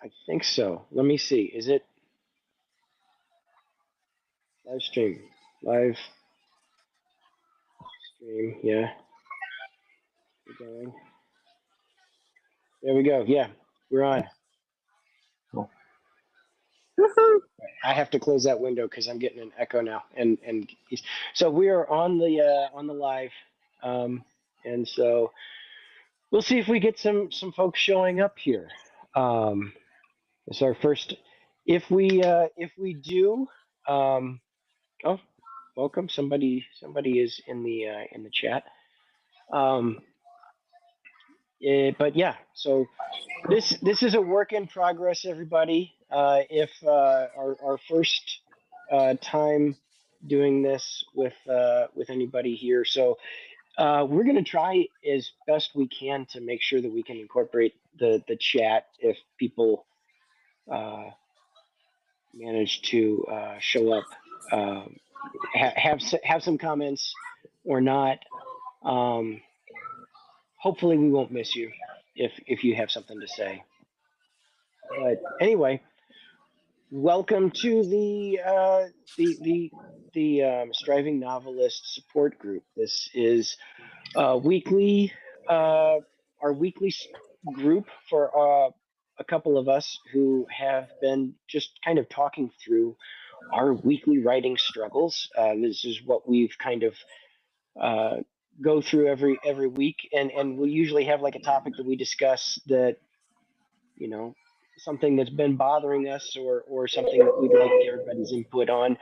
I think so. Let me see. Is it live stream? Live stream. Yeah. We're going. There we go. Yeah, we're on. Cool. I have to close that window because I'm getting an echo now. And so we are on the live, and so we'll see if we get some folks showing up here. It's our first. If we do, oh, welcome. Somebody is in the chat. But yeah, so this is a work in progress, everybody. If our first time doing this with anybody here, so we're gonna try as best we can to make sure that we can incorporate the chat if people manage to show up, have some comments or not. Hopefully we won't miss you if you have something to say. But anyway, welcome to the Striving Novelist Support Group. This is weekly our weekly group for a couple of us who have been just kind of talking through our weekly writing struggles. This is what we've kind of go through every week, and we'll usually have like a topic that we discuss that, you know, something that's been bothering us or something that we'd like everybody's input on,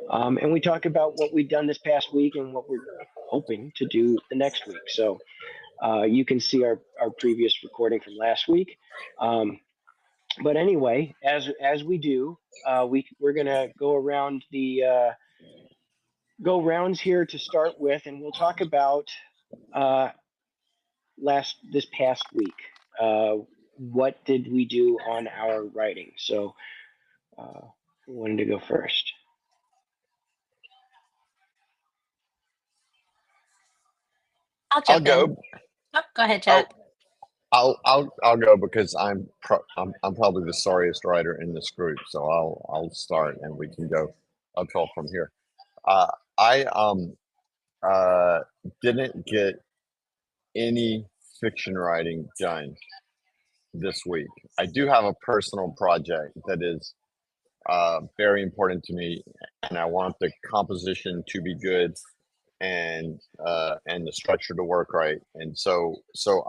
and we talk about what we've done this past week and what we're hoping to do the next week. So you can see our previous recording from last week. But anyway, as we do, we're gonna go around the go rounds here to start with, and we'll talk about this past week. What did we do on our writing? So, who wanted to go first? I'll go. Oh, go ahead, Jack. I'll go because I'm probably the sorriest writer in this group, so I'll start and we can go uphill from here. I didn't get any fiction writing done this week. I do have a personal project that is very important to me, and I want the composition to be good and the structure to work right. And so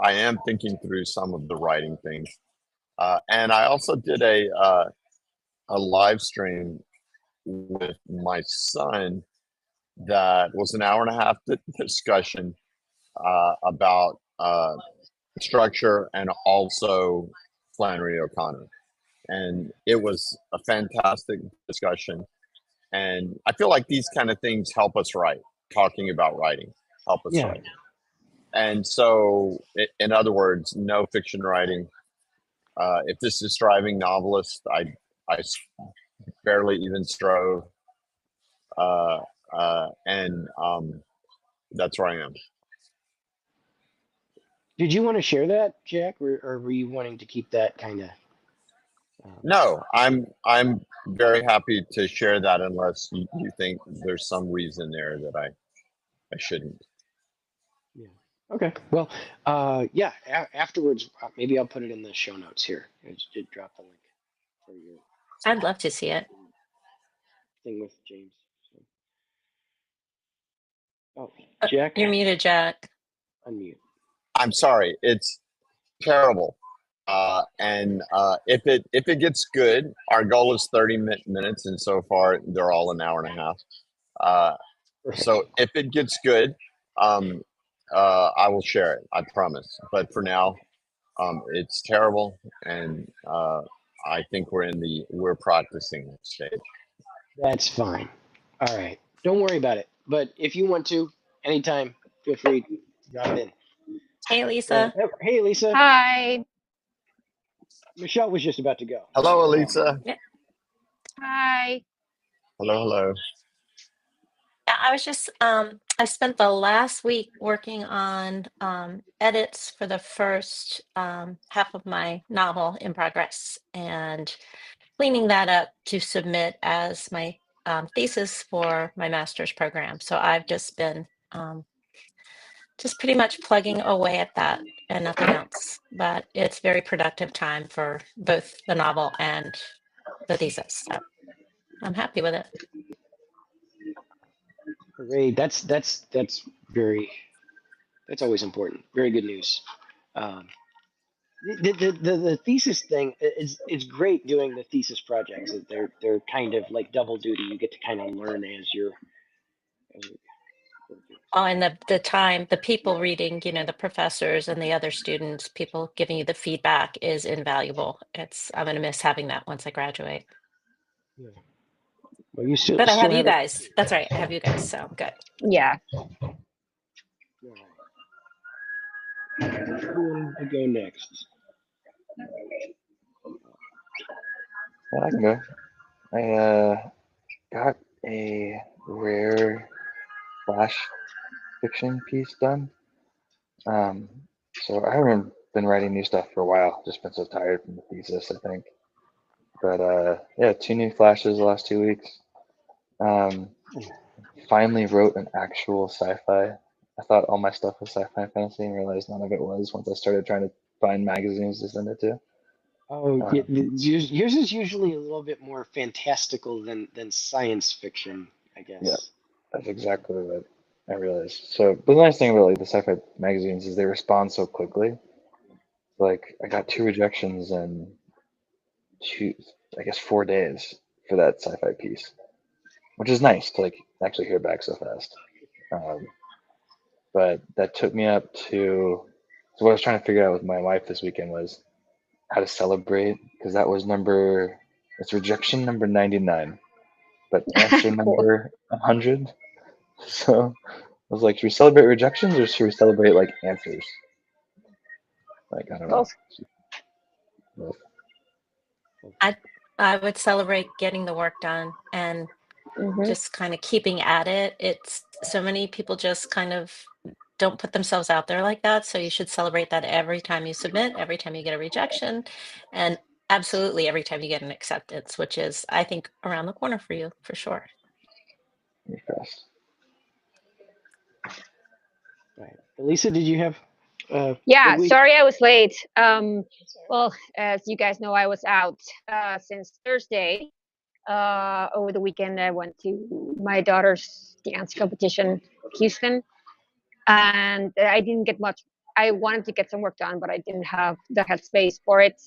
I am thinking through some of the writing things. And I also did a live stream with my son that was an hour and a half discussion about structure and also Flannery O'Connor. And it was a fantastic discussion. And I feel like these kind of things help us write. Talking about writing help us write. And so, in other words, no fiction writing. If this is Striving Novelist, I barely even strove. And that's where I am. Did you want to share that, Jack, or were you wanting to keep that kind of? No, I'm very happy to share that unless you think there's some reason there that I shouldn't. Yeah. Okay. Well, yeah. Afterwards, maybe I'll put it in the show notes here. I just did drop the link for your. I'd love to see it. Thing with James. So. Oh, Jack. You're muted, Jack. Unmute. I'm sorry. It's terrible. And if it gets good, our goal is 30 minutes, and so far they're all an hour and a half. So if it gets good, I will share it. I promise. But for now, it's terrible, and I think we're practicing stage. That's fine. All right. Don't worry about it. But if you want to, anytime, feel free to drop in. Hey, Lisa. Hey, Lisa. Hi. Michelle was just about to go. Hello, Elisa. Yeah. Hi. Hello. I was just I spent the last week working on edits for the first half of my novel in progress and cleaning that up to submit as my thesis for my master's program. So I've just pretty much plugging away at that and nothing else. But it's very productive time for both the novel and the thesis. So I'm happy with it. Hooray! That's always important. Very good news. Um, the thesis thing is great doing the thesis projects. They're kind of like double duty. You get to kind of learn as you're working. Oh, and the time, the people reading, the professors and the other students, people giving you the feedback is invaluable. I'm going to miss having that once I graduate. Yeah. Well, you still But I have still you have it. guys. That's right. I have you guys. So good. Yeah. All right. Who wanted to go next? Yeah, I can go. I got a rare flash fiction piece done. So I haven't been writing new stuff for a while. Just been so tired from the thesis, I think. But yeah, 2 new flashes the last 2 weeks. Finally wrote an actual sci-fi. I thought all my stuff was sci-fi and fantasy, and realized none of it was once I started trying to find magazines to send it to. Oh, yeah, Um, yours is usually a little bit more fantastical than science fiction, I yeah, guess. that's exactly what I realized. So, but the nice thing about like the sci-fi magazines is they respond so quickly. Like I got 2 rejections in two, I guess 4 days for that sci-fi piece, which is nice to like actually hear back so fast. Um, but that took me up to. So what I was trying to figure out with my wife this weekend was how to celebrate because that was it's rejection number 99, but answer Cool. number 100. So I was like, should we celebrate rejections or should we celebrate like answers? Like I don't know. Both. Both. I I would celebrate getting the work done and Hmm. just kind of keeping at it. It's so many people just kind of don't put themselves out there like that. So you should celebrate that every time you submit, every time you get a rejection, and absolutely every time you get an acceptance, which is, I think, around the corner for you for sure. You're fast. Right. Elisa, did you have a good Yeah, week? sorry I was late. Well, as you guys know, I was out since Thursday. Over the weekend, I went to my daughter's dance competition, Houston, and I didn't get much. I wanted to get some work done, but I didn't have the headspace for it.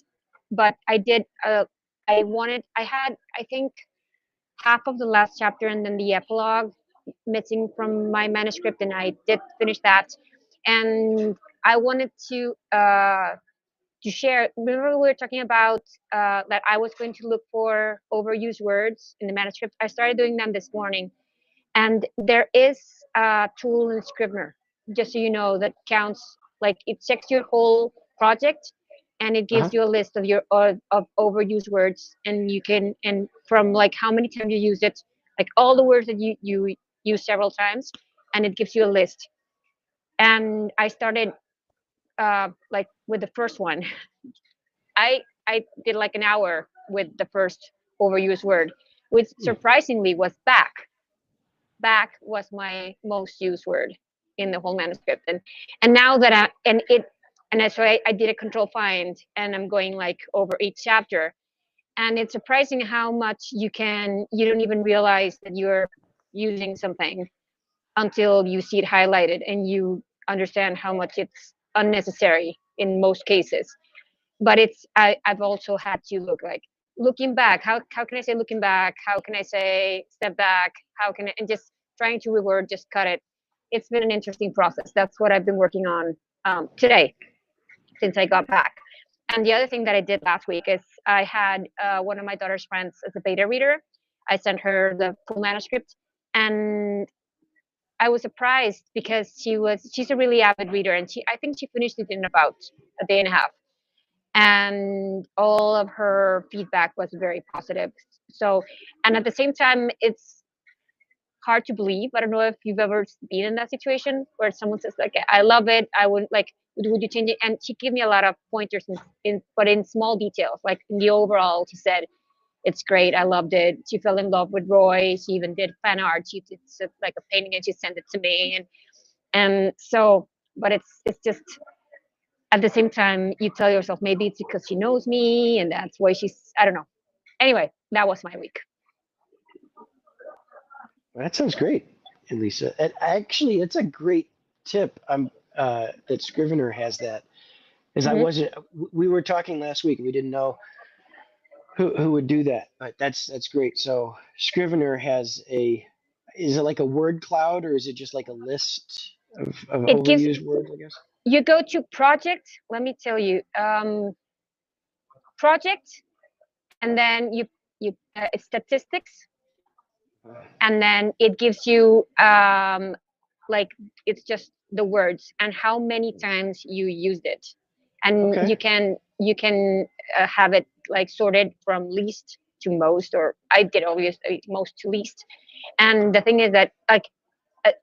But I did. I had, I think, half of the last chapter and then the epilogue missing from my manuscript, and I did finish that. And I wanted to share. Remember, we were talking about that I was going to look for overused words in the manuscript. I started doing them this morning, and there is a tool in Scrivener, just so you know, that counts. Like it checks your whole project, and it gives Uh-huh. you a list of your of overused words, and you can, and from like how many times you use it, like all the words that you use several times, and it gives you a list. And I started like with the first one. I did like an hour with the first overused word, which surprisingly was back. Back was my most used word in the whole manuscript, and now that so I did a control find, and I'm going like over each chapter, and it's surprising how much you don't even realize that you're using something until you see it highlighted and you understand how much it's unnecessary in most cases. But I've also had to looking back. How can I say looking back? How can I say step back? How can I, and just trying to reword, just cut it. It's been an interesting process. That's what I've been working on today since I got back. And the other thing that I did last week is I had one of my daughter's friends as a beta reader. I sent her the full manuscript, and I was surprised because she's a really avid reader, and I think she finished it in about a day and a half, and all of her feedback was very positive. So, and at the same time, it's hard to believe. I don't know if you've ever been in that situation where someone says like, I love it, I would like, would you change it? And she gave me a lot of pointers but in small details, like in the overall, she said, it's great, I loved it. She fell in love with Roy. She even did fan art. She did like a painting and she sent it to me. And so, but it's just, at the same time, you tell yourself maybe it's because she knows me and that's why she's, I don't know. Anyway, that was my week. Well, that sounds great, Elisa. And actually, it's a great tip. That Scrivener has that. Because I Mhm. wasn't. We were talking last week. We didn't know who would do that, but that's great. So Scrivener has a. Is it like a word cloud, or is it just like a list of It gives, overused words? I guess. you go to project, let me tell you, project, and then you it's statistics, and then it gives you like, it's just the words and how many times you used it, and Okay. you can have it like sorted from least to most, or I did always most to least. And the thing is that like,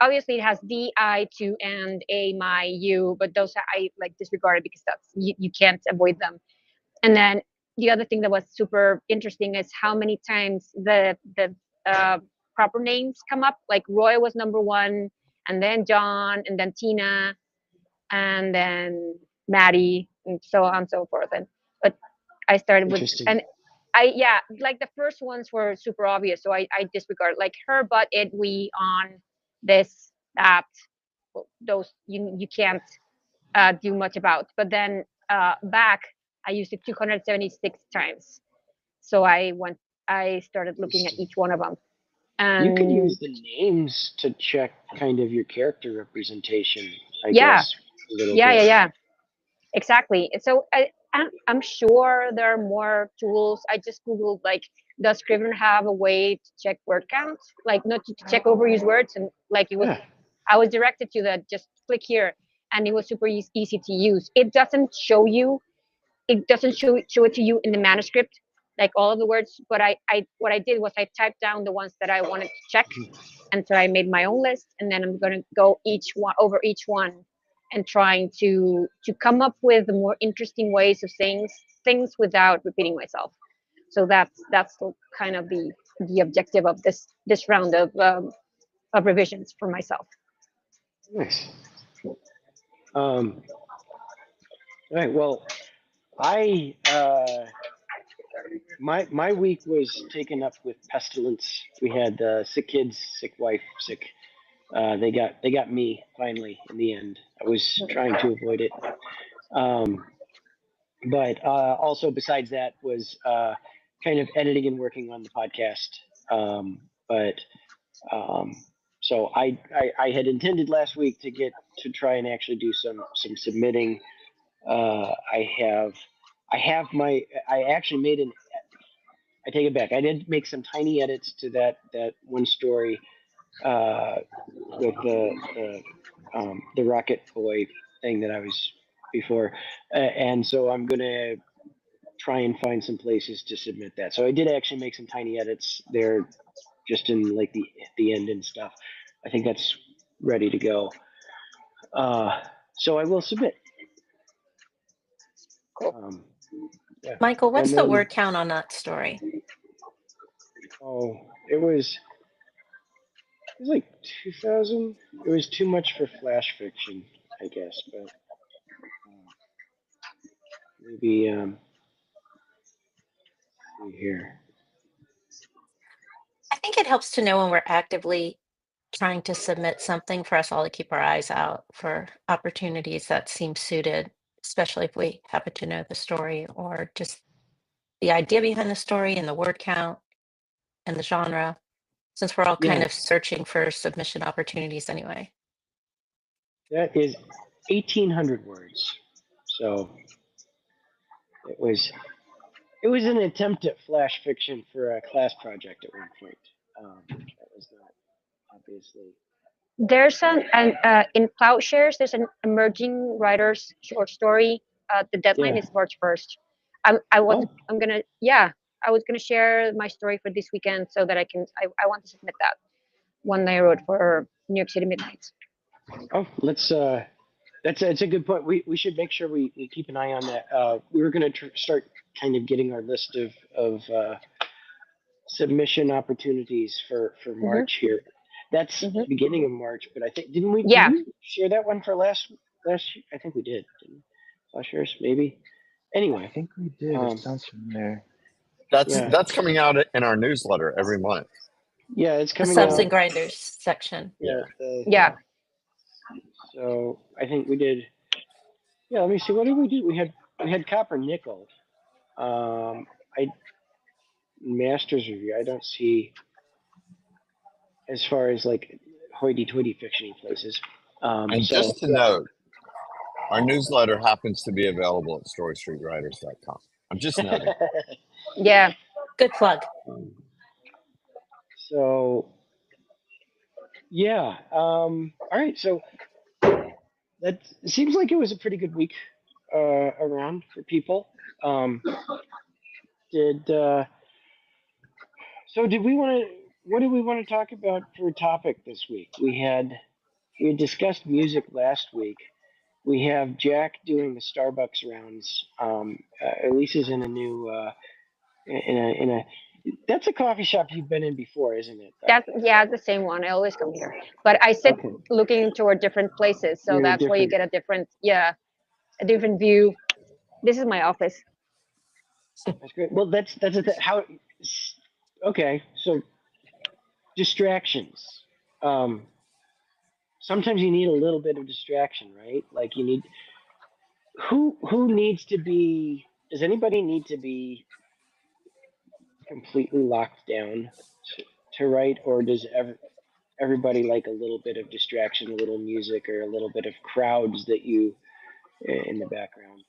obviously it has D, I, to, and A, my, you, but those I like disregarded because that's, you can't avoid them. And then the other thing that was super interesting is how many times the uh, proper names come up. Like Roy was number one, and then John, and then Tina, and then Maddie, and so on and so forth. And but I started with, Interesting. and yeah, like the first ones were super obvious, so I disregard like her, but it, we, on, this, that. Well, those you can't do much about. But then back, I used it 276 times. So I started looking at Interesting. each one of them. You could And use the names to check kind of your character representation, I yeah, guess, a little yeah, yeah, bit. yeah, exactly. So I'm sure there are more tools. I just Googled like, does Scrivener have a way to check word count? Like not to check overused words, and like it was, Yeah. I was directed to that. Just click here, and it was super easy to use. It doesn't show it to you in the manuscript, like all of the words. But I what I did was I typed down the ones that I wanted to check, and so I made my own list, and then I'm going to go each one and trying to come up with more interesting ways of saying things without repeating myself. So that's kind of the objective of this round of revisions for myself. Nice. All right. Well, I my week was taken up with pestilence. We had sick kids, sick wife, sick. They got me finally in the end. I was trying to avoid it, um, but also besides that was kind of editing and working on the podcast. But um, so I had intended last week to try and actually do some submitting. I actually made an. I take it back. I did make some tiny edits to that one story uh, with the Rocket Boy thing that I was before, and so I'm gonna try and find some places to submit that. So I did actually make some tiny edits there, just in like the end and stuff. I think that's ready to go. So I will submit. Um, yeah, Michael, and what's the then word count on that story? it was like 2,000. It was too much for flash fiction, I guess, but maybe see here. I think it helps to know when we're actively trying to submit something for us all to keep our eyes out for opportunities that seem suited, especially if we happen to know the story or just the idea behind the story and the word count and the genre, since we're all kind Yeah, of searching for submission opportunities anyway. that is 1,800 words. So it was it was an attempt at flash fiction for a class project at one point. That was not obviously. There's an in Plowshares, there's an emerging writers short story. The deadline Yeah. is March 1st. I was Oh, I'm gonna yeah I was gonna share my story for this weekend so that I want to submit that. one that I wrote for New York City Midnights. Oh, let's. That's a good point. We should make sure we keep an eye on that. We were going to start kind of getting our list of submission opportunities for March here. That's beginning of March, but I think did we share that one for last year? I think we did. Last year's maybe. Anyway, I think we did. It sounds familiar. That's coming out in our newsletter every month. Yeah, it's The coming subs out. and grinders section. Yeah. So I think we did. Yeah, let me see. What did we do? We had copper nickel. I master's review. I don't see as far as like hoity-toity fictiony places. And just to note, our newsletter happens to be available at storystreetwriters.com. I'm just noting. Yeah. Good plug. So yeah. All right. So that seems like it was a pretty good week around for people. Did we want to? What do we want to talk about for a topic this week? We had discussed music last week. We have Jack doing the Starbucks rounds. Elisa's in a new in a that's a coffee shop you've been in before, isn't it? That's the same one. I always come here, but I sit looking toward different places, so that's why you get a different view. This is my office. That's great. Well, that's how. Okay, so distractions. Sometimes you need a little bit of distraction, right? Like you need. Who needs to be? Does anybody need to be completely locked down to write, or does everybody like a little bit of distraction, a little music, or a little bit of crowds that you in the background?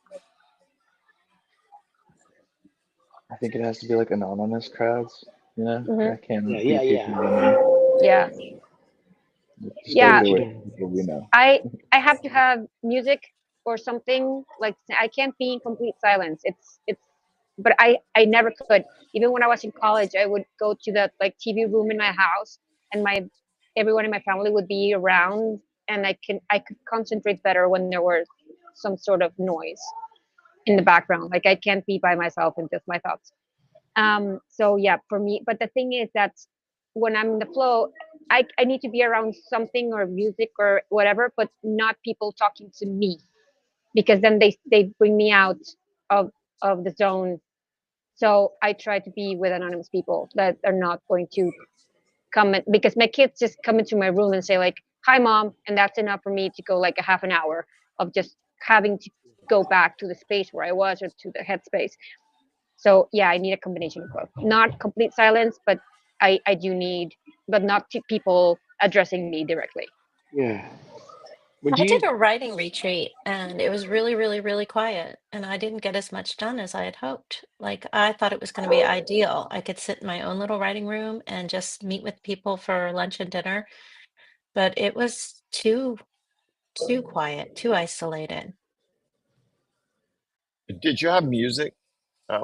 I think it has to be like anonymous crowds, you know? That can Yeah. We know. I have to have music or something, like I can't be in complete silence. It's but I never could. Even when I was in college, I would go to the like TV room in my house, and everyone in my family would be around, and I could concentrate better when there was some sort of noise in the background. Like I can't be by myself and just my thoughts. So yeah, for me, but the thing is that when I'm in the flow, I need to be around something or music or whatever, but not people talking to me, because then they bring me out of the zone. So I try to be with anonymous people that are not going to come in, because my kids just come into my room and say like, "Hi, mom," and that's enough for me to go like a half an hour of just having to go back to the space where I was, or to the headspace. So yeah, I need a combination of both. Not complete silence, but I do need, but not people addressing me directly. Yeah. I did a writing retreat, and it was really, really, really quiet, and I didn't get as much done as I had hoped. Like I thought it was going to be ideal. I could sit in my own little writing room and just meet with people for lunch and dinner, but it was too quiet, too isolated. Did you have music,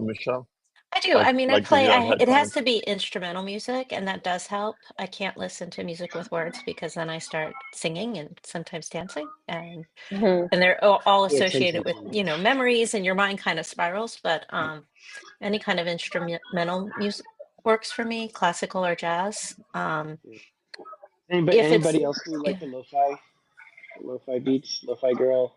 Michelle? I do. I mean, I Did play. you have It has headphones? to be instrumental music, and that does help. I can't listen to music with words because then I start singing and sometimes dancing, and they're all associated with memories, and your mind kind of spirals. But any kind of instrumental music works for me, classical or jazz. Anybody else do like the lo-fi beats, lo-fi girl?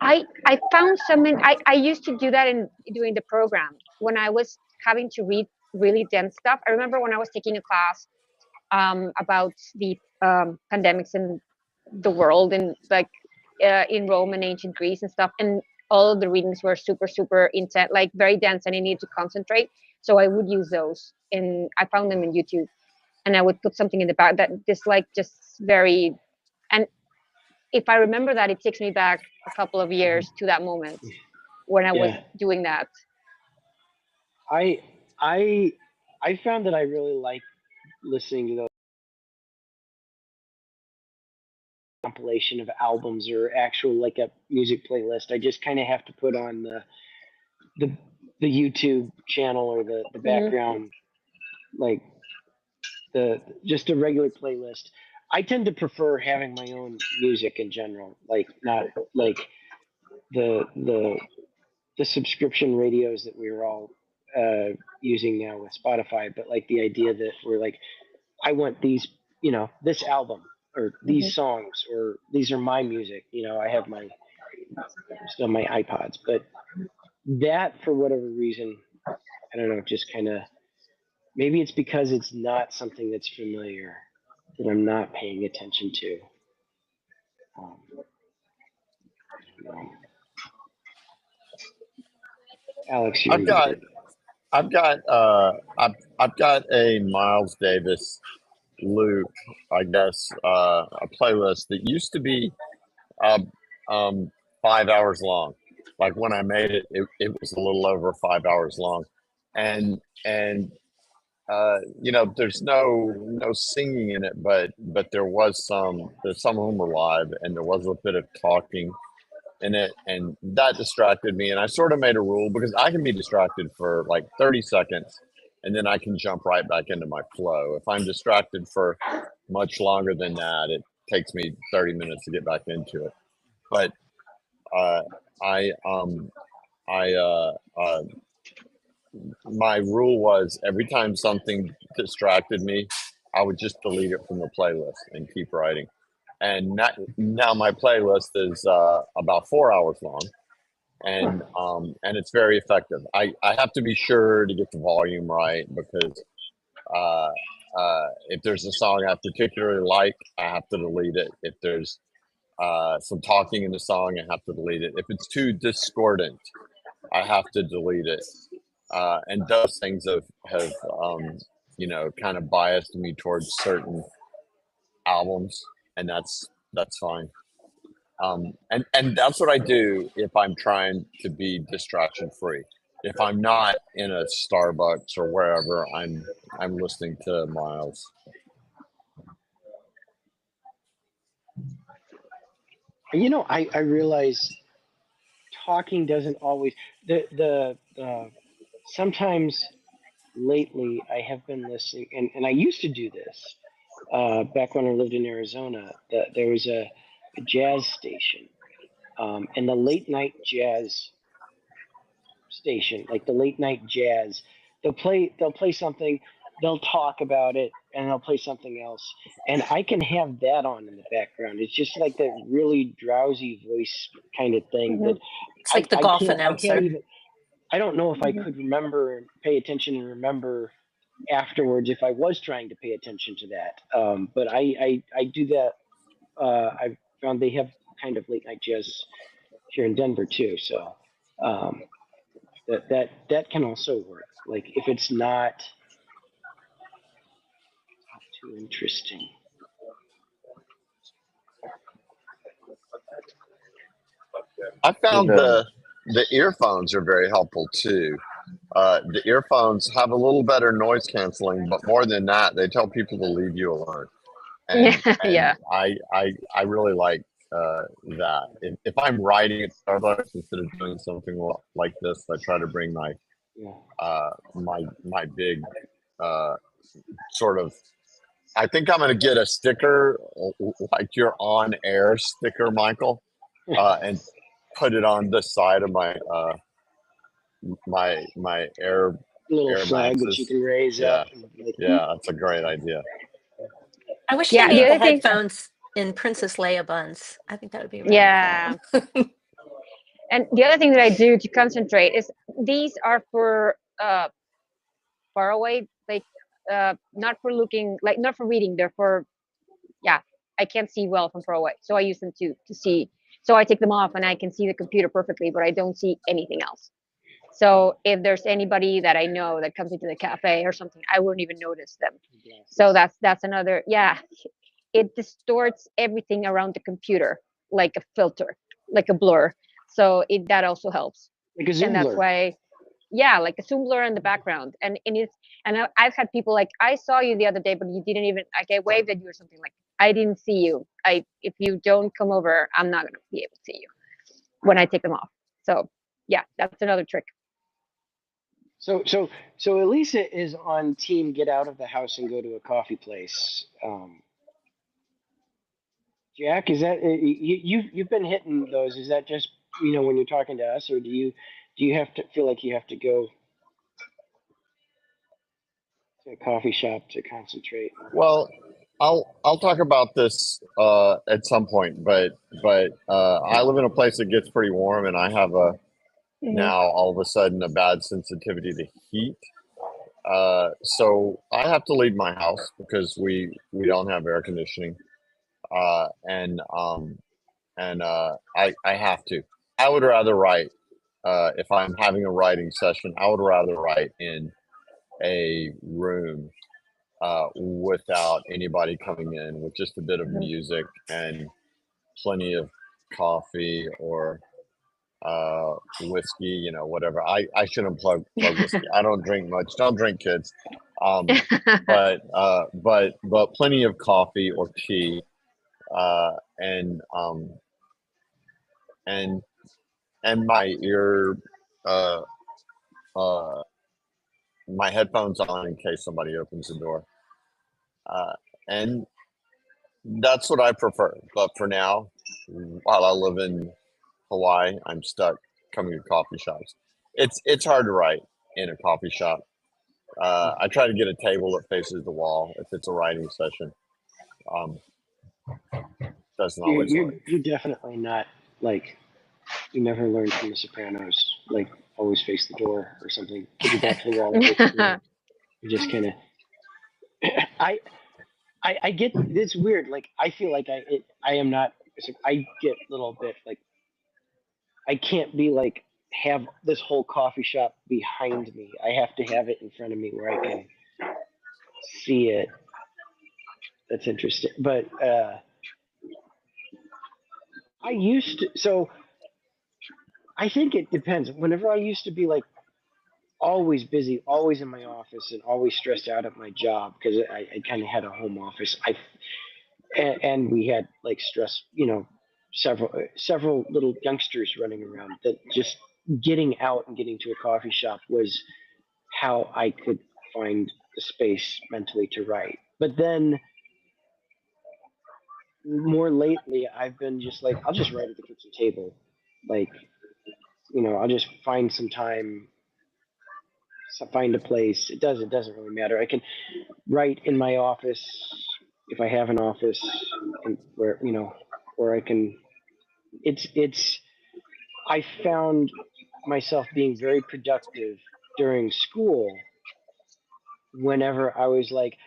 I found something. I used to do that in doing the program when I was having to read really dense stuff. I remember when I was taking a class about the pandemics in the world, and like in Rome and ancient Greece and stuff, and all of the readings were super super intense, like very dense, and I needed to concentrate. So I would use those, and I found them in YouTube, and I would put something in the back that just very, and if I remember that, it takes me back a couple of years to that moment when I was doing that. I found that I really like listening to those compilation of albums or actual like a music playlist. I just kind of have to put on the YouTube channel or the background like the just a regular playlist. I tend to prefer having my own music in general, like not like the the subscription radios that we were all using now with Spotify, but like the idea that we're like, I want these, this album or these songs or these are my music. I have my still my iPods, but that for whatever reason, I don't know, just kind of maybe it's because it's not something that's familiar that I'm not paying attention to. Um, um, Alex, you're I've got muted. I've got a Miles Davis loop, I guess, a playlist that used to be uh, um, 5 hours long. Like when I made it, it was a little over 5 hours long, and there's no singing in it, but there's some of them were live, and there was a bit of talking in it, and that distracted me. And I sort of made a rule because I can be distracted for like 30 seconds, and then I can jump right back into my flow. If I'm distracted for much longer than that, it takes me 30 minutes to get back into it. But uh, I um I my rule was every time something distracted me, I would just delete it from the playlist and keep writing. And now my playlist is about 4 hours long, and it's very effective. I have to be sure to get the volume right because uh, if there's a song I particularly like, I have to delete it. If there's some talking in the song, I have to delete it. If it's too discordant, I have to delete it. And those things have kind of biased me towards certain albums, and that's fine. And that's what I do if I'm trying to be distraction free. If I'm not in a Starbucks or wherever, I'm listening to Miles. I realize talking doesn't always sometimes lately I have been listening, and I used to do this back when I lived in Arizona. There was a jazz station, and the late night jazz station, like the late night jazz, they'll play something, they'll talk about it, and they'll play something else, and I can have that on in the background. It's just like that really drowsy voice kind of thing that It's like the I golf can't announcer. even. I don't know if I could remember and pay attention and remember afterwards if I was trying to pay attention to that. But I do that. I've found they have kind of late night jazz here in Denver too. So um, that can also work. Like if it's not too interesting. I found The the earphones are very helpful too. The earphones have a little better noise canceling, but more than that, they tell people to leave you alone. And Yeah. I really like that. If I'm writing at Starbucks instead of doing something like this, I try to bring Yeah. my big uh, sort of. I think I'm going to get a sticker like your on air sticker, Michael, and put it on the side of my Little air flag that you maxes. can raise up Yeah, and be like, yeah, that's a great idea. I wish they Yeah. The made the other thing. headphones in Princess Leia buns. I think that would be really Yeah. cool. And the other thing that I do to concentrate is these are for far away, like not for looking, like not for reading. They're for, yeah, I can't see well from far away, so I use them to see. So I take them off and I can see the computer perfectly, but I don't see anything else. So if there's anybody that I know that comes into the cafe or something, I wouldn't even notice them. So that's another, yeah. It distorts everything around the computer like a filter, like a blur. So that also helps, like a and Zoom that's blur. why, yeah, like a Zoom blur in the background, I've had people like, I saw you the other day, but you didn't even, like, I waved at you or something, like I didn't see you. If you don't come over, I'm not gonna be able to see you when I take them off. So yeah, that's another trick. So Elisa is on team get out of the house and go to a coffee place. Jack, is that you've been hitting those? Is that just when you're talking to us, or do you have to feel like you have to go to a coffee shop to concentrate? Well, I'll talk about this at some point, but I live in a place that gets pretty warm, and I have a Mhm. now all of a sudden a bad sensitivity to heat. So I have to leave my house because we don't have air conditioning, and I have to. I would rather write if I'm having a writing session. I would rather write in a room without anybody coming in with just a bit of Mhm. music and plenty of coffee or whiskey, whatever. I shouldn't plug whiskey. I don't drink much. Don't drink, kids. Um, but plenty of coffee or tea, uh, and and my ear, uh, uh, my headphones on in case somebody opens the door. Uh, and that's what I prefer. But for now, while I live in Hawaii, I'm stuck coming to coffee shops. It's hard to write in a coffee shop. I try to get a table that faces the wall if it's a writing session. Um, doesn't You always you're work. you're definitely not like you never learned from The Sopranos, like always face the door or something. Put your back to the wall and face the door. You just kind of. I I get it's weird. Like I feel like I am not. I get a little bit like I can't be like have this whole coffee shop behind me. I have to have it in front of me where I can see it. That's interesting. But I used to. So I think it depends. Whenever I used to be like always busy, always in my office, and always stressed out at my job because I kind of had a home office. And we had like stress, several little youngsters running around. That just getting out and getting to a coffee shop was how I could find the space mentally to write. But then more lately, I've been just like I'll just write at the kitchen table, like I'll just find some time, find a place. It doesn't really matter. I can write in my office if I have an office, and where I can. It's I found myself being very productive during school whenever I was like,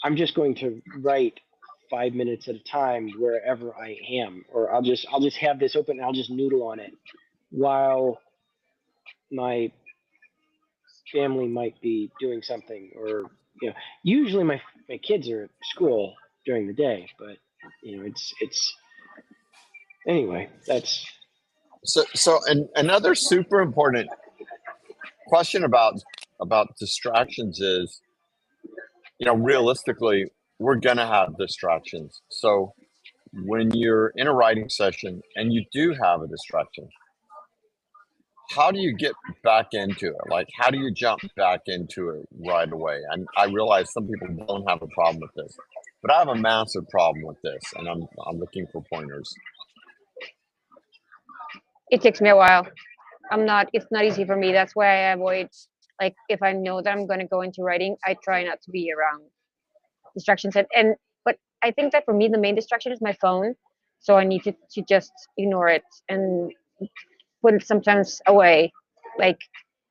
I'm just going to write 5 minutes at a time wherever I am, or I'll just have this open and I'll just noodle on it while my family might be doing something, or usually my kids are at school during the day, but it's anyway. That's And another super important question about distractions is, realistically, we're gonna have distractions. So when you're in a writing session and you do have a distraction, how do you get back into it? Like, how do you jump back into it right away? And I realize some people don't have a problem with this, but I have a massive problem with this, and I'm looking for pointers. It takes me a while. It's not easy for me. That's why I avoid, like, if I know that I'm going to go into writing, I try not to be around distractions. But I think that for me, the main distraction is my phone. So I need to just ignore it and put it sometimes away, like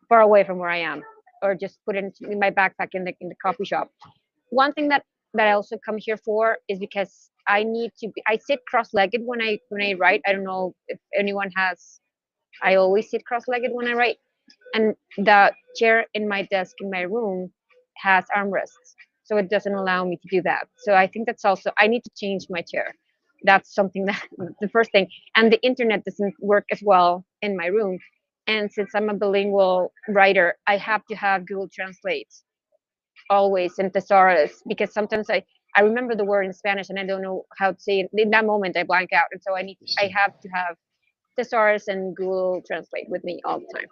far away from where I am, or just put it in my backpack in the coffee shop. One thing that I also come here for is because I sit cross-legged when I write. I don't know if anyone has. I always sit cross-legged when I write, and the chair in my desk in my room has armrests, so it doesn't allow me to do that. So I think that's also I need to change my chair. That's something that the first thing. And the internet doesn't work as well in my room, and since I'm a bilingual writer, I have to have Google Translate always and thesaurus, because sometimes I remember the word in Spanish and I don't know how to say it. In that moment I blank out, and so I have to have thesaurus and Google Translate with me all the time.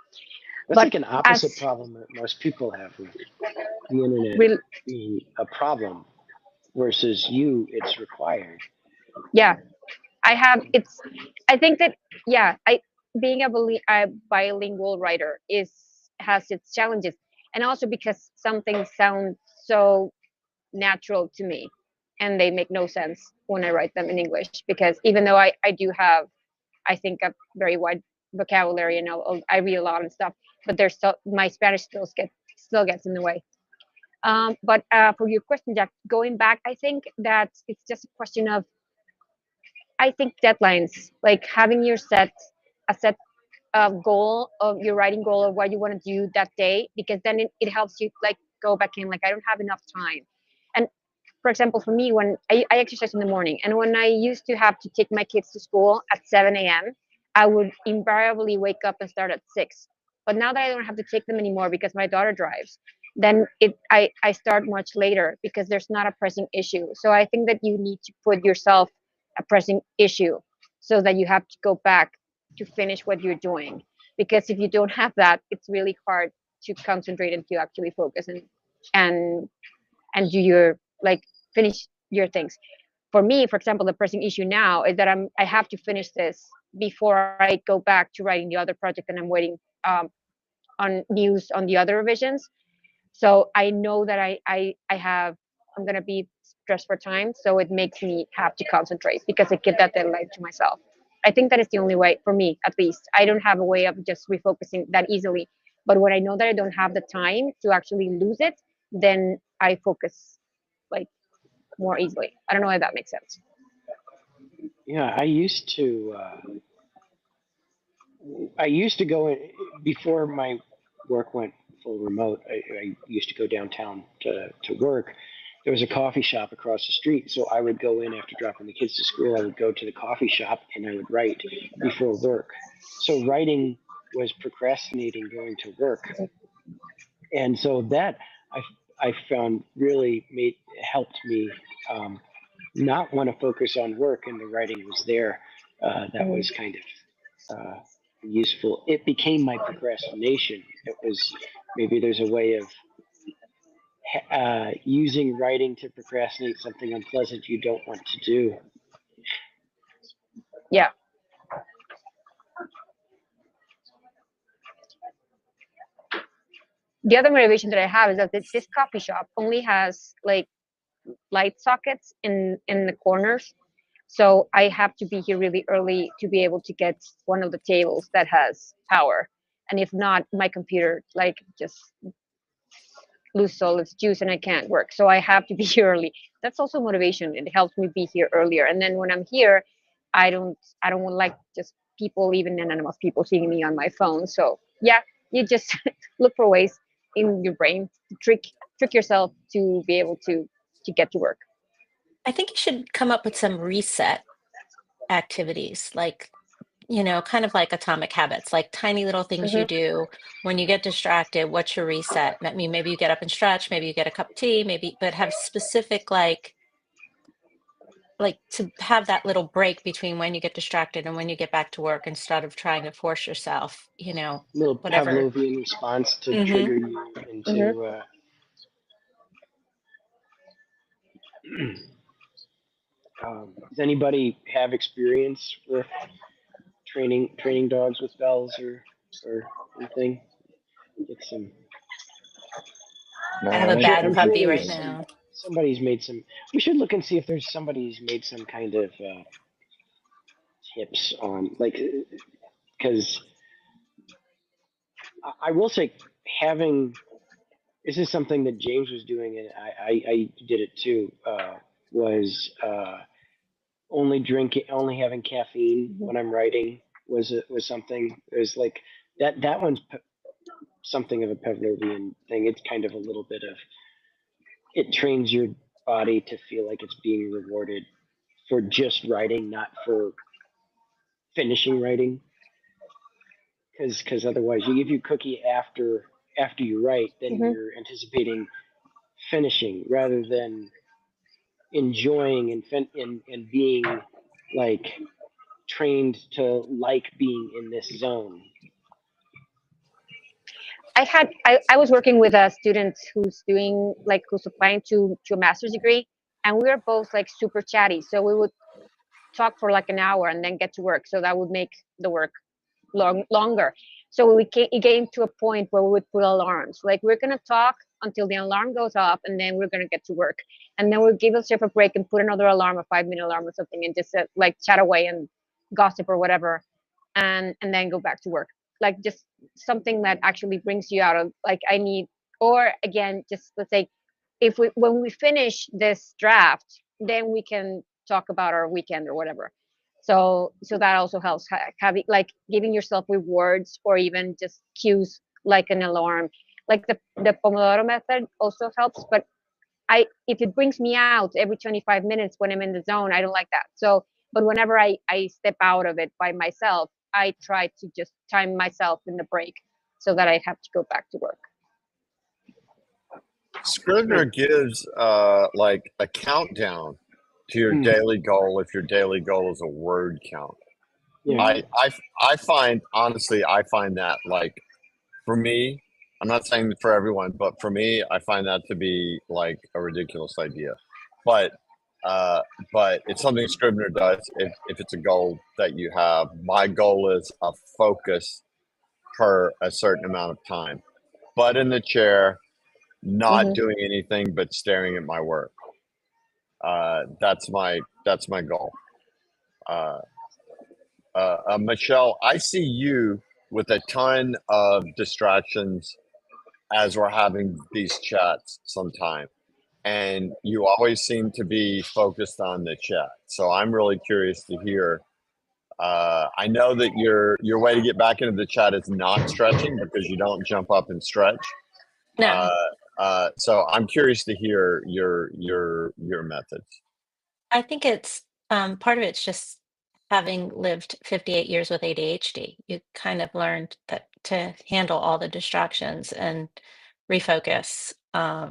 That's But like an opposite as problem that most people have with the internet real, being a problem versus you, it's required. yeah, I have it's I think that yeah, I being a bilingual writer is has its challenges, and also because some things sound so natural to me and they make no sense when I write them in English, because even though I do have, I think, a very wide vocabulary, and I read a lot and stuff, but there's still my Spanish still gets in the way. But for your question, Jack, going back, I think that it's just a question of, I think, deadlines, like having a set goal of your writing goal of what you want to do that day, because then it helps you like go back in, like I don't have enough time. And for example, for me, when I exercise in the morning, and when I used to have to take my kids to school at 7 a.m., I would invariably wake up and start at 6. But now that I don't have to take them anymore because my daughter drives, then I start much later because there's not a pressing issue. So I think that you need to put yourself a pressing issue so that you have to go back to finish what you're doing. Because if you don't have that, it's really hard to concentrate and to actually focus and and do your like finish your things. For me, for example, the pressing issue now is that I have to finish this before I go back to writing the other project, and I'm waiting um, on news on the other revisions. So I know that I'm gonna be stressed for time, so it makes me have to concentrate because I give that deadline to myself. I think that is the only way for me, at least. I don't have a way of just refocusing that easily. But when I know that I don't have the time to actually lose it, then I focus like more easily. I don't know if that makes sense. Yeah, I used to go in before my work went full remote. I used to go downtown to work. There was a coffee shop across the street, so I would go in after dropping the kids to school. I would go to the coffee shop and I would write before work. So writing was procrastinating going to work, and so that I found really made helped me not want to focus on work, and the writing was there. That Mhm. was kind of useful. It became my procrastination. It was maybe there's a way of using writing to procrastinate something unpleasant you don't want to do. Yeah. The other motivation that I have is that this coffee shop only has like light sockets in the corners. So I have to be here really early to be able to get one of the tables that has power. And if not, my computer like just lose all its juice and I can't work. So I have to be here early. That's also motivation. It helps me be here earlier. And then when I'm here, I don't like just people, even anonymous people, seeing me on my phone. So yeah, you just look for ways in your brain to trick yourself to be able to get to work. I think you should come up with some reset activities, like, kind of like atomic habits, like tiny little things you Hmm. do when you get distracted. What's your reset? I mean, maybe you get up and stretch, maybe you get a cup of tea, maybe, but have specific, like to have that little break between when you get distracted and when you get back to work instead of trying to force yourself, Little whatever. Pavlovian response to Hmm. trigger you Hmm. into. Does anybody have experience with training dogs with bells or anything? Get some. I have No, a I bad I'm think sure puppy right there's it's some now. somebody's made some. We should look and see if there's somebody's made some kind of tips on like because I will say having this is something that James was doing and I did it too. Was only having caffeine Hmm. when I'm writing was something. It was like that one's something of a Pavlovian thing. It's kind of a little bit of it trains your body to feel like it's being rewarded for just writing, not for finishing writing. Because otherwise, you give you cookie after you write, then Hmm. you're anticipating finishing rather than enjoying and being like trained to like being in this zone. I was working with a student who's applying to a master's degree, and we were both like super chatty. So we would talk for like an hour and then get to work. So that would make the work longer. So it came to a point where we would put alarms. Like, we're gonna talk until the alarm goes off, and then we're gonna get to work. And then we'll give ourselves a break and put another alarm, a 5-minute alarm or something, and just like chat away and gossip or whatever, and then go back to work. Like, just something that actually brings you out of like I need. Or again, just let's say, if we when we finish this draft, then we can talk about our weekend or whatever. So that also helps, having like giving yourself rewards or even just cues like an alarm. Like the Pomodoro method also helps, but if it brings me out every 25 minutes when I'm in the zone, I don't like that. So, but whenever I step out of it by myself, I try to just time myself in the break so that I have to go back to work. Scrivener gives like a countdown to your daily goal if your daily goal is a word count. Yeah. I find, honestly, I find that, like, for me, I'm not saying for everyone, but for me, I find that to be like a ridiculous idea. But it's something Scrivener does if it's a goal that you have. My goal is a focus per a certain amount of time. Butt in the chair, not doing anything but staring at my work. That's my goal. Michelle, I see you with a ton of distractions as we're having these chats sometime, and you always seem to be focused on the chat. So I'm really curious to hear. I know that your way to get back into the chat is not stretching, because you don't jump up and stretch. No, So I'm curious to hear your methods. I think it's part of it's just having lived 58 years with ADHD. You kind of learned that to handle all the distractions and refocus. I,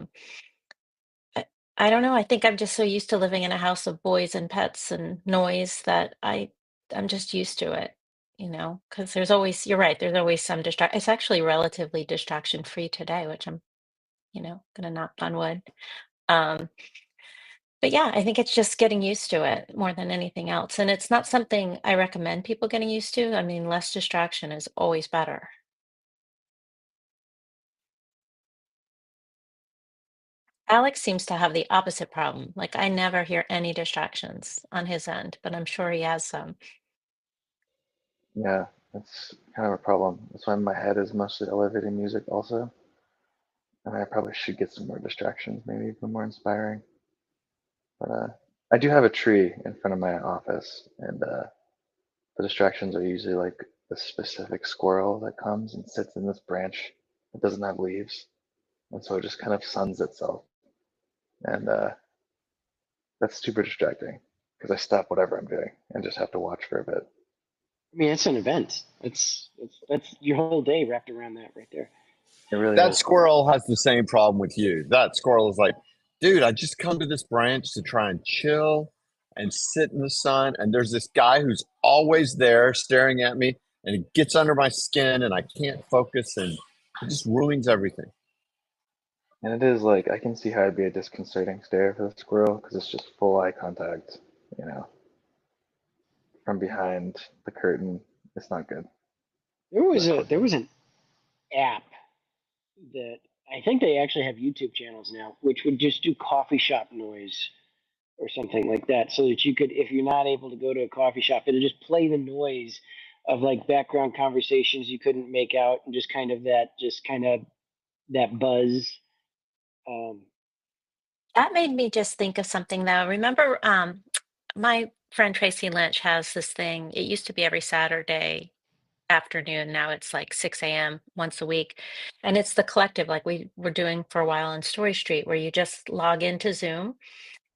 I don't know. I think I'm just so used to living in a house of boys and pets and noise that I'm just used to it, because you're right, there's always some it's actually relatively distraction free today, which I'm, gonna knock on wood. Um, but yeah, I think it's just getting used to it more than anything else. And it's not something I recommend people getting used to. I mean, less distraction is always better. Alex seems to have the opposite problem. Like, I never hear any distractions on his end, but I'm sure he has some. Yeah, that's kind of a problem. That's why my head is mostly elevating music also. And I probably should get some more distractions, maybe even more inspiring. But I do have a tree in front of my office, and the distractions are usually like the specific squirrel that comes and sits in this branch that doesn't have leaves, and so it just kind of suns itself, and that's super distracting because I stop whatever I'm doing and just have to watch for a bit. I mean, it's an event. That's your whole day wrapped around that right there. It really That is. squirrel has the same problem with you. That squirrel is like, dude, I just come to this branch to try and chill and sit in the sun. And there's this guy who's always there staring at me, and it gets under my skin and I can't focus, and it just ruins everything. And it is like, I can see how it'd be a disconcerting stare for the squirrel because it's just full eye contact, you know, from behind the curtain. It's not good. There was an app that I think they actually have YouTube channels now, which would just do coffee shop noise or something like that, so that you could, if you're not able to go to a coffee shop, it'll just play the noise of like background conversations you couldn't make out, and just kind of that buzz. Um, That made me just think of something though. Remember, my friend Tracy Lynch has this thing. It used to be every Saturday afternoon. Now it's like 6 a.m. once a week. And it's the collective, like we were doing for a while on Story Street, where you just log into Zoom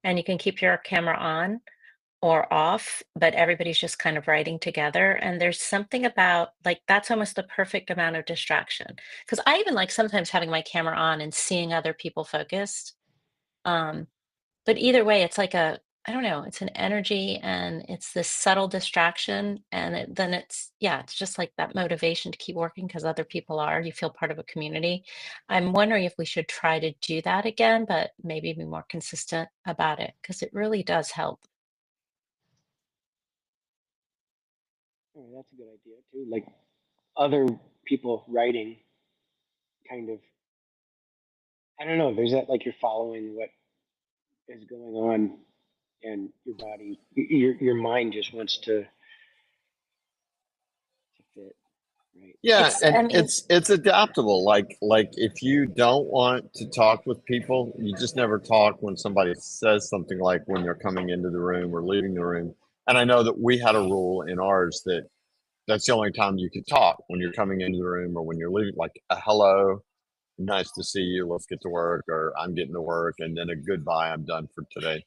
and you can keep your camera on or off, but everybody's just kind of writing together. And there's something about like that's almost the perfect amount of distraction. Because I even like sometimes having my camera on and seeing other people focused. Um, but either way, it's like I don't know, it's an energy and it's this subtle distraction. And then yeah, it's just like that motivation to keep working because other people are. You feel part of a community. I'm wondering if we should try to do that again, but maybe be more consistent about it because it really does help. Oh, that's a good idea too. Like other people writing, kind of. I don't know. There's that like you're following what is going on, and your body, your mind just wants to fit, right? Yeah, It's, and I mean, it's adaptable. Like if you don't want to talk with people, you just never talk when somebody says something like when you're coming into the room or leaving the room. And I know that we had a rule in ours that that's the only time you could talk when you're coming into the room or when you're leaving, like a hello, nice to see you, let's get to work, or I'm getting to work, and then a goodbye, I'm done for today.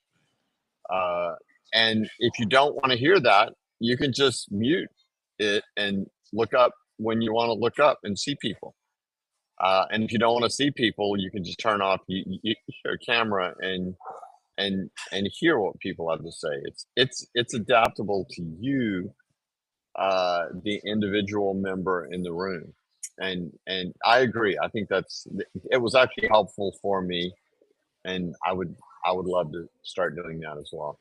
Uh, and if you don't want to hear that, you can just mute it and look up when you want to look up and see people. And if you don't want to see people, you can just turn off your camera and hear what people have to say. It's adaptable to you, the individual member in the room. And I agree. I think it was actually helpful for me, and I would love to start doing that as well.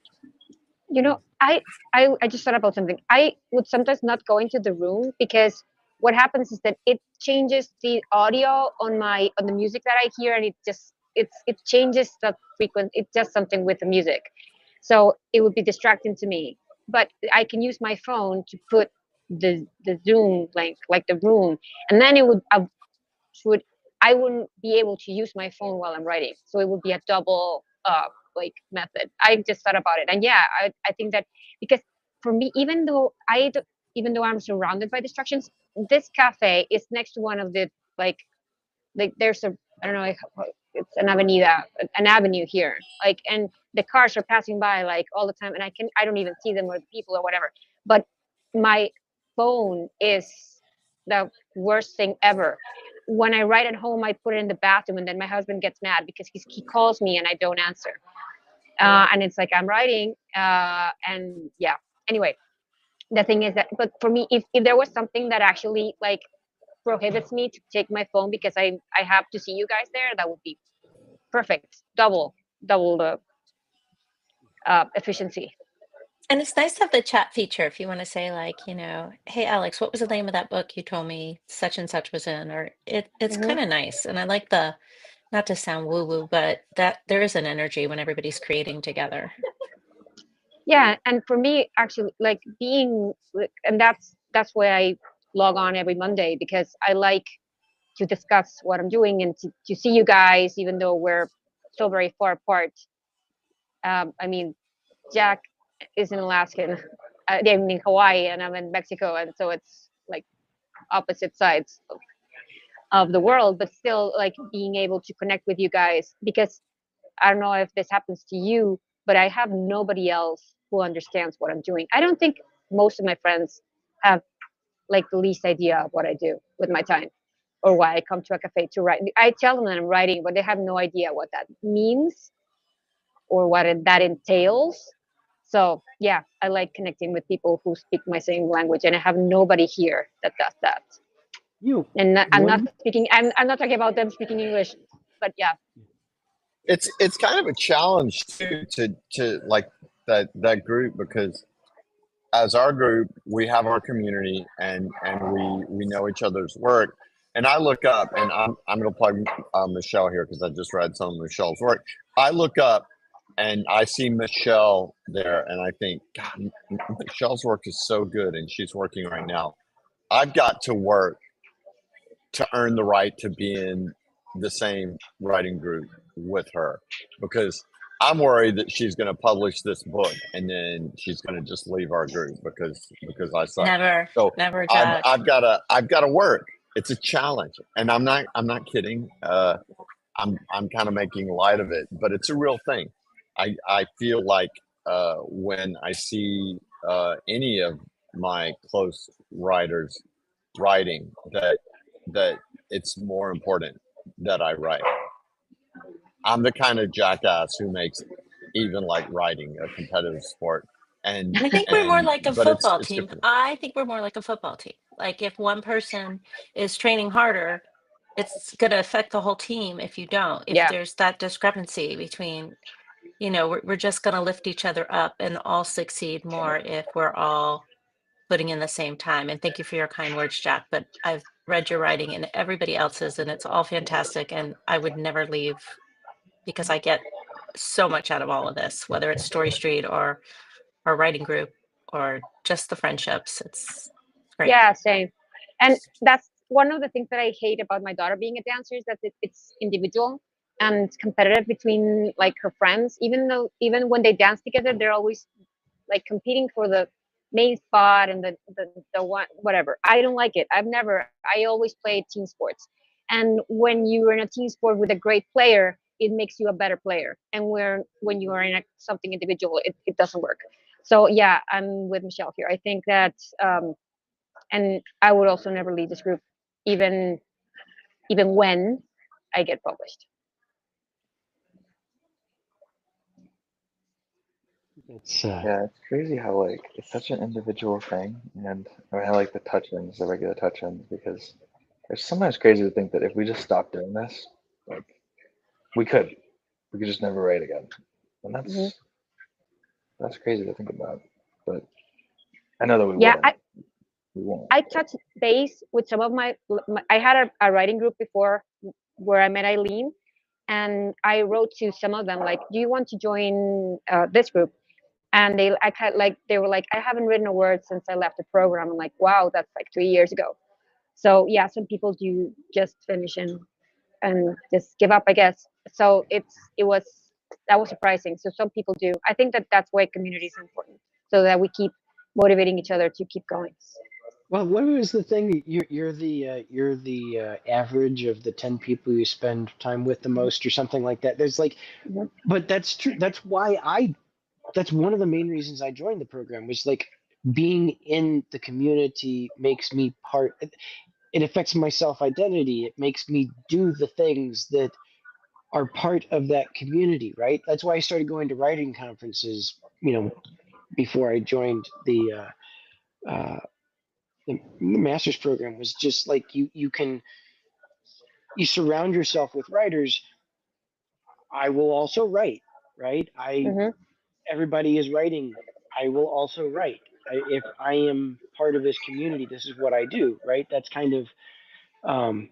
You know, I just thought about something. I would sometimes not go into the room because what happens is that it changes the audio on the music that I hear, and it changes the frequency. It does something with the music, so it would be distracting to me. But I can use my phone to put the Zoom link, like the room, and then it would I wouldn't be able to use my phone while I'm writing. So it would be a double like method. I just thought about it, and yeah, I think that because for me, even though I'm surrounded by distractions, this cafe is next to one of the like there's a I don't know like, it's an avenue here and the cars are passing by like all the time and I don't even see them or the people or whatever, but my phone is the worst thing ever. When I write at home I put it in the bathroom and then my husband gets mad because he calls me and I don't answer, and it's like I'm writing, and yeah, anyway, the thing is that but for me if there was something that actually like prohibits me to take my phone because I have to see you guys there, that would be perfect. Double the efficiency. and it's nice to have the chat feature if you want to say like, hey Alex, what was the name of that book you told me such and such was in? Or it's Hmm. kind of nice. And I like the, not to sound woo woo, but that there is an energy when everybody's creating together. Yeah, and for me, actually, like and that's why I log on every Monday because I like to discuss what I'm doing and to see you guys, even though we're so very far apart. I mean, Jack is in Alaska, I'm in Hawaii, and I'm in Mexico, and so it's like opposite sides of the world, but still like being able to connect with you guys because I don't know if this happens to you, but I have nobody else who understands what I'm doing. I don't think most of my friends have like the least idea of what I do with my time or why I come to a cafe to write. I tell them that I'm writing, but they have no idea what that means or that entails. So yeah, I like connecting with people who speak my same language, and I have nobody here that does that. You And I'm not one. speaking. I'm not talking about them speaking English, but yeah. It's kind of a challenge too to like that group, because as our group we have our community and we know each other's work. And I look up, and I'm going to plug Michelle here because I just read some of Michelle's work. I look up and I see Michelle there, and I think, God, Michelle's work is so good, and she's working right now. I've got to work to earn the right to be in the same writing group with her, because I'm worried that she's going to publish this book and then she's going to just leave our group because I suck. Never, So never, I've Jack. I've got to I've got to work. It's a challenge, and I'm not kidding. I'm kind of making light of it, but it's a real thing. I feel like when I see any of my close writers writing, that it's more important that I write. I'm the kind of jackass who makes even like writing, a competitive sport. And I think we're more like a but football it's team. different. I think we're more like a football team. Like if one person is training harder, it's going to affect the whole team if you don't. If Yeah. there's that discrepancy between, we're just going to lift each other up and all succeed more if we're all putting in the same time. And thank you for your kind words, Jack. But I've read your writing and everybody else's, and it's all fantastic. And I would never leave because I get so much out of all of this, whether it's Story Street or our writing group or just the friendships. It's great. Yeah, same. And that's one of the things that I hate about my daughter being a dancer is that it's individual and competitive between like her friends. Even when they dance together, they're always like competing for the main spot and the one whatever. I don't like it. I always play team sports. And when you're in a team sport with a great player, it makes you a better player. And when you are in something individual, it doesn't work. So yeah, I'm with Michelle here. I think that and I would also never leave this group, even when I get published. It's Yeah, it's crazy how like it's such an individual thing, and I mean, I like the touch-ins, the regular touch-ins, because it's sometimes crazy to think that if we just stopped doing this, like we could, just never write again, and Mhm. that's crazy to think about. But I know that we Yeah, wouldn't. We won't. I touched base with some of I had a writing group before where I met Eileen, and I wrote to some of them like, "Do you want to join this group?" And they were like, "I haven't written a word since I left the program." I'm like, "Wow, that's like 3 years ago." So yeah, some people do just finish and just give up, I guess. So that was surprising. So some people do. I think that that's why community is important, so that we keep motivating each other to keep going. well, what was the thing? You're the average of the 10 people you spend time with the most, or something like that. There's like, Mhm. but that's true. That's one of the main reasons I joined the program, was like being in the community makes me part. It affects my self identity. It makes me do the things that are part of that community, right? That's why I started going to writing conferences, before I joined uh, the master's program. Was just like you surround yourself with writers. I will also write, right? Mhm. Everybody is writing. I will also write. If I am part of this community, this is what I do, right? That's kind of um,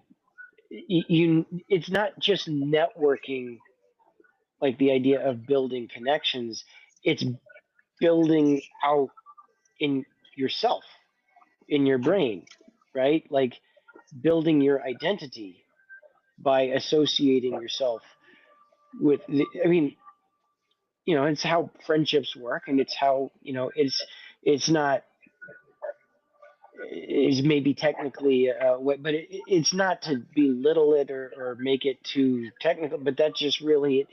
it's not just networking, like the idea of building connections. It's building out in yourself, in your brain, right? Like building your identity by associating yourself with I mean, it's how friendships work, and it's how, it's not, is maybe technically but it's not to belittle it, or make it too technical, but that's just really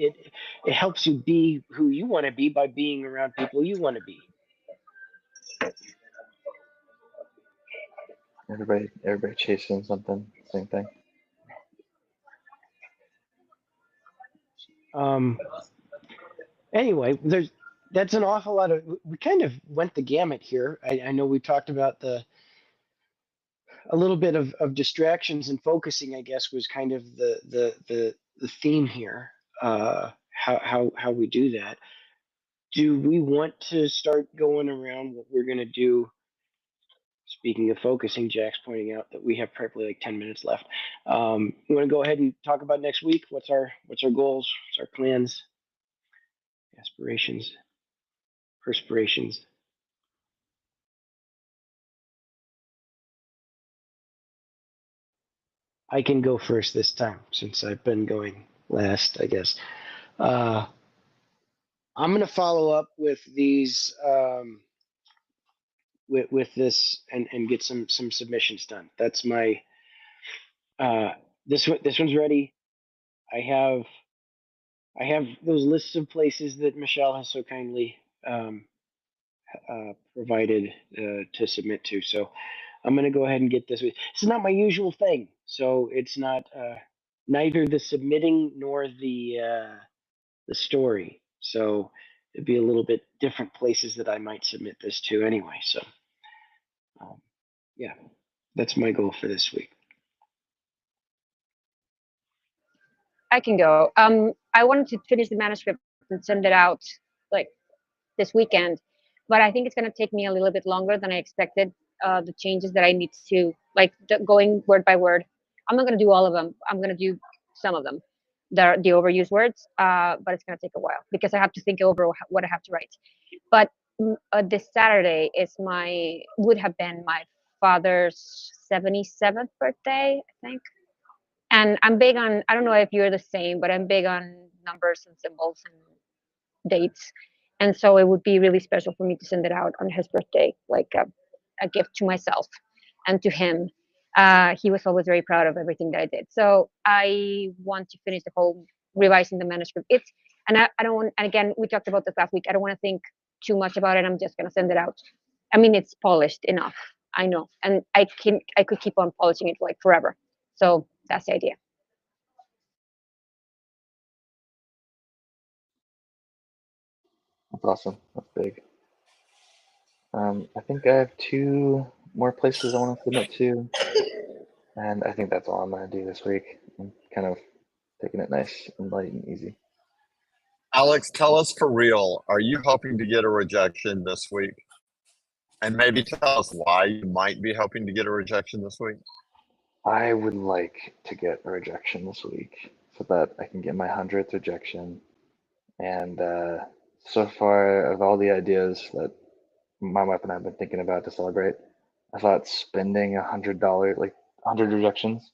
it helps you be who you want to be by being around people you want to be. Everybody chasing something. Same thing. um Anyway, that's an awful lot of, we kind of went the gamut here. I know we talked about a little bit of distractions and focusing, I guess, was kind of the theme here. How we do that. Do we want to start going around what we're going to do? Speaking of focusing, Jack's pointing out that we have probably like 10 minutes left. We want to go ahead and talk about next week. What's our goals? What's our plans? Aspirations? Perspirations? I can go first this time since I've been going last, I guess. Uh, I'm going to follow up with these, with this, and get some submissions done. That's my, uh, this one's ready. I have I have those lists of places that Michelle has so kindly um, provided to submit to. So I'm going to go ahead and get this. This is not my usual thing, so it's not neither the submitting nor the story. So it'd be a little bit different places that I might submit this to anyway. So yeah, that's my goal for this week. I can go. I wanted to finish the manuscript and send it out like this weekend, but I think it's going to take me a little bit longer than I expected. The changes that I need to, like going word by word. I'm not going to do all of them. I'm going to do some of them, the overused words, but it's going to take a while because I have to think over what I have to write. But this Saturday would have been my father's 77th birthday, I think. And I'm big on, I don't know if you're the same, but I'm big on numbers and symbols and dates. And so it would be really special for me to send it out on his birthday, like a gift to myself and to him. He was always very proud of everything that I did. So I want to finish the whole revising the manuscript. I don't want, and again, we talked about this last week. I don't want to think too much about it. I'm just going to send it out. I mean, it's polished enough. I know. And I could keep on polishing it like forever. So that's the idea. That's awesome. That's big. I think I have 2 more places I want to submit to, and I think that's all I'm going to do this week. I'm kind of taking it nice and light and easy. Alex, tell us for real, are you hoping to get a rejection this week? And maybe tell us why you might be hoping to get a rejection this week. I would like to get a rejection this week so that I can get my 100th rejection. And so far, of all the ideas that my wife and I have been thinking about to celebrate, I thought spending $100, like 100 rejections,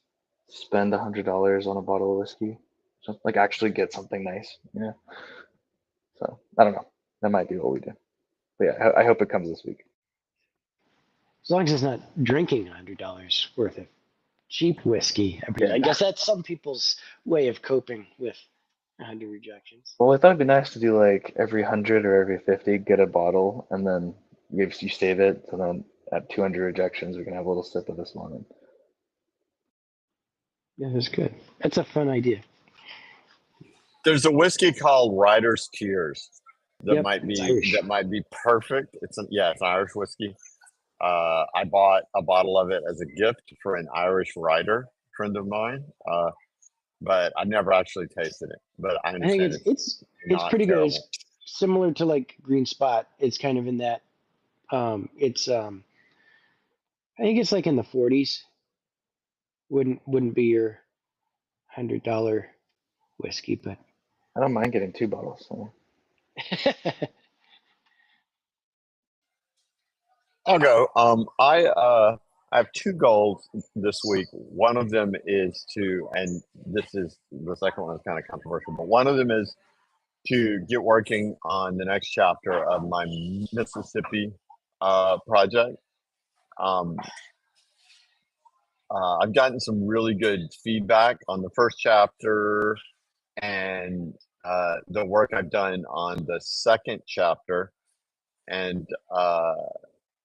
spend $100 on a bottle of whiskey, just like actually get something nice, you know. So I don't know. That might be what we do. But yeah, I hope it comes this week. As long as it's not drinking $100 worth of cheap whiskey. I guess that's some people's way of coping with 100 rejections. Well, I thought it'd be nice to do like every 100 or every 50, get a bottle, and then if you save it, so then at 200 rejections, we can have a little sip of this morning. Yeah, that's good. That's a fun idea. There's a whiskey called Writer's Tears that Yep, might it's be Irish. perfect. It's Irish whiskey. I bought a bottle of it as a gift for an Irish writer friend of mine, but I've never actually tasted it. But I I think understand it's not pretty good. It's terrible. similar to like Green Spot. It's kind of in that. It's I think it's like in the 40s. Wouldn't be your $100 whiskey, but I don't mind getting 2 bottles. So. I'll go. I have 2 goals this week. One of them is and this is the second one is kind of controversial, but one of them is to get working on the next chapter of my Mississippi project. Um, I've gotten some really good feedback on the first chapter and the work I've done on the second chapter, and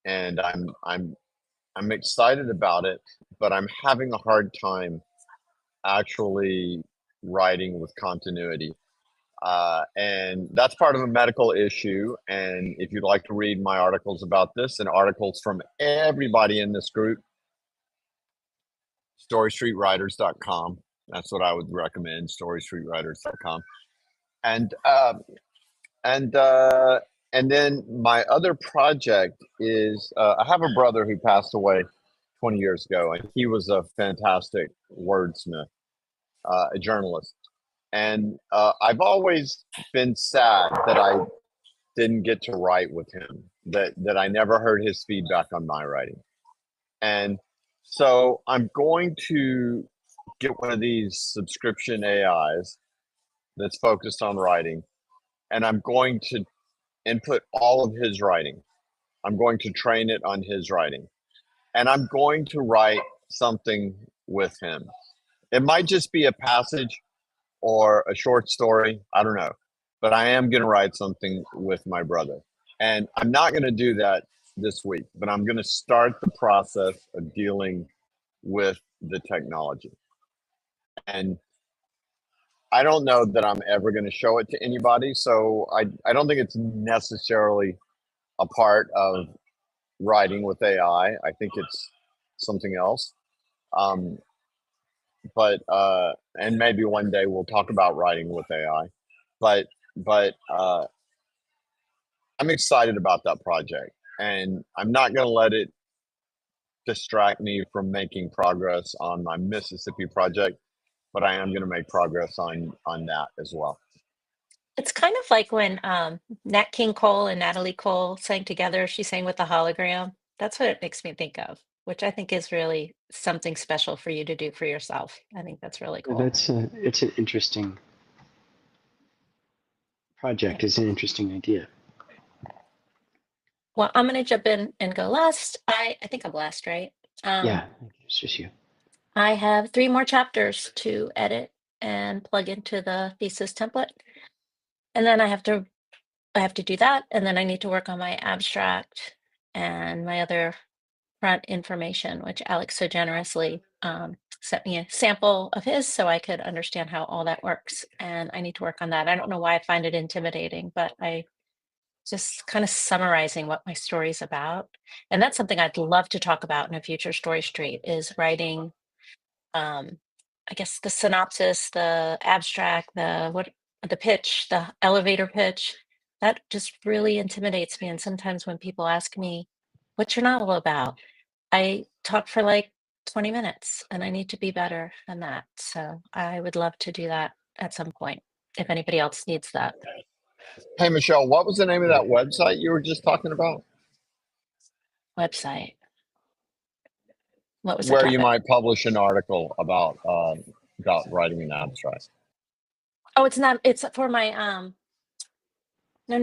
I'm excited about it, but I'm having a hard time actually writing with continuity. And that's part of a medical issue. And if you'd like to read my articles about this and articles from everybody in this group, storystreetwriters.com. That's what I would recommend, storystreetwriters.com. And and and then my other project is I have a brother who passed away 20 years ago, and he was a fantastic wordsmith, a journalist. And I've always been sad that I didn't get to write with him, that I never heard his feedback on my writing. And so I'm going to get one of these subscription AIs that's focused on writing, and I'm going to input all of his writing. I'm going to train it on his writing, and I'm going to write something with him. It might just be a passage or a short story. I don't know. But I am going to write something with my brother. And I'm not going to do that this week, but I'm going to start the process of dealing with the technology. And I don't know that I'm ever going to show it to anybody. So I don't think it's necessarily a part of writing with AI. I think it's something else. Um, but and maybe one day we'll talk about writing with AI. But I'm excited about that project, and I'm not going to let it distract me from making progress on my Mississippi project. But I am going to make progress on that as well. It's kind of like when Nat King Cole and Natalie Cole sang together. She sang with the hologram. That's what it makes me think of, which I think is really something special for you to do for yourself. I think that's really cool. It's an interesting project. Yeah. It's an interesting idea. Well, I'm going to jump in and go last. I think I'm last, right? Yeah, it's just you. I have 3 more chapters to edit and plug into the thesis template. And then I have to do that, and then I need to work on my abstract and my other front information, which Alex so generously sent me a sample of his so I could understand how all that works. And I need to work on that. I don't know why I find it intimidating, but I just kind of summarizing what my story's about. And that's something I'd love to talk about in a future Story Street is writing I guess the synopsis, the abstract, the pitch, the elevator pitch, that just really intimidates me. And sometimes when people ask me, what's your novel about? I talk for like 20 minutes and I need to be better than that. So I would love to do that at some point if anybody else needs that Hey, Michelle, what was the name of that website you were just talking about? website. What was the Where you topic? might publish an article about writing an abstract. Oh, it's not, it's for my, no,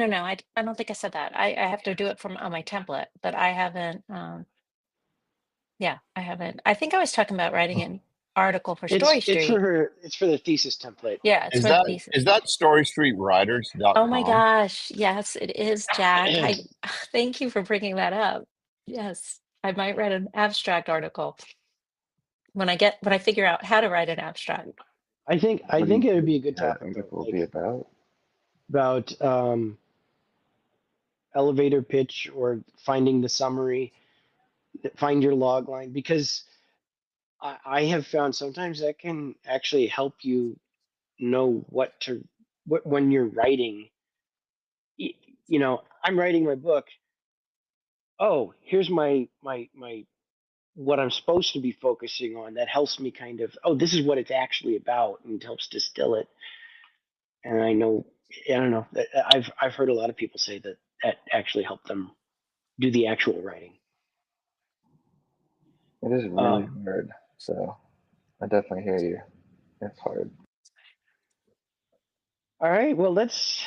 I don't think I said that. I have to do it from on my template, but I haven't, yeah, I haven't. I think I was talking about writing an article for Story It's for Street. her. It's for the thesis template. Yeah, it's Is for the that thesis. is that Oh my storystreetwriters.com? gosh, yes, it is, Jack. I thank you for bringing that up. Yes, I might write an abstract article when I figure out how to write an abstract. I think What do you it would be a good topic think though, it will like be about? about elevator pitch or finding the summary, find your log line, because I have found sometimes that can actually help you know what when you're writing. You know, I'm writing my book. Oh, here's my what I'm supposed to be focusing on. That helps me kind of, oh, this is what it's actually about, and helps distill it. And I know, I don't know, I've heard a lot of people say that that actually helped them do the actual writing. It is really hard, so I definitely hear you. It's hard. All right, well let's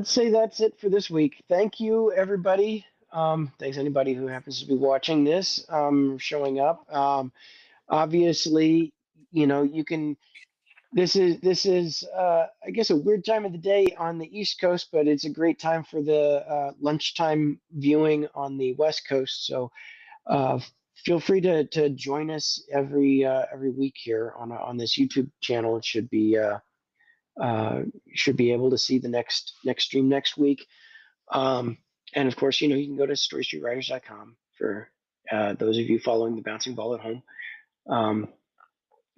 say that's it for this week. Thank you, everybody. Thanks anybody who happens to be watching this, showing up. Obviously, you know you can. This is I guess a weird time of the day on the East Coast, but it's a great time for the lunchtime viewing on the West Coast. So uh, feel free to join us every week here on this YouTube channel. It should be able to see the next stream next week. And of course, you know you can go to storystreetwriters.com for those of you following the bouncing ball at home.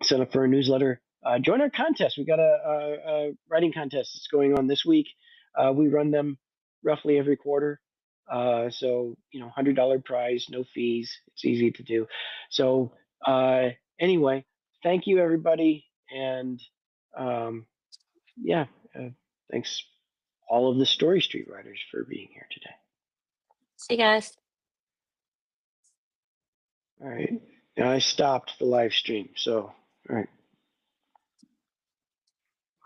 Sign up for our newsletter. Join our contest. We got a writing contest that's going on this week. We run them roughly every quarter. So you know, $100 prize, no fees. It's easy to do. So anyway, thank you everybody, and um, yeah, thanks all of the Story Street writers for being here today. See you guys. All right, now I stopped the live stream. So all right.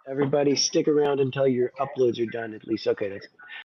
Everybody stick around until your uploads are done at least. Okay, that's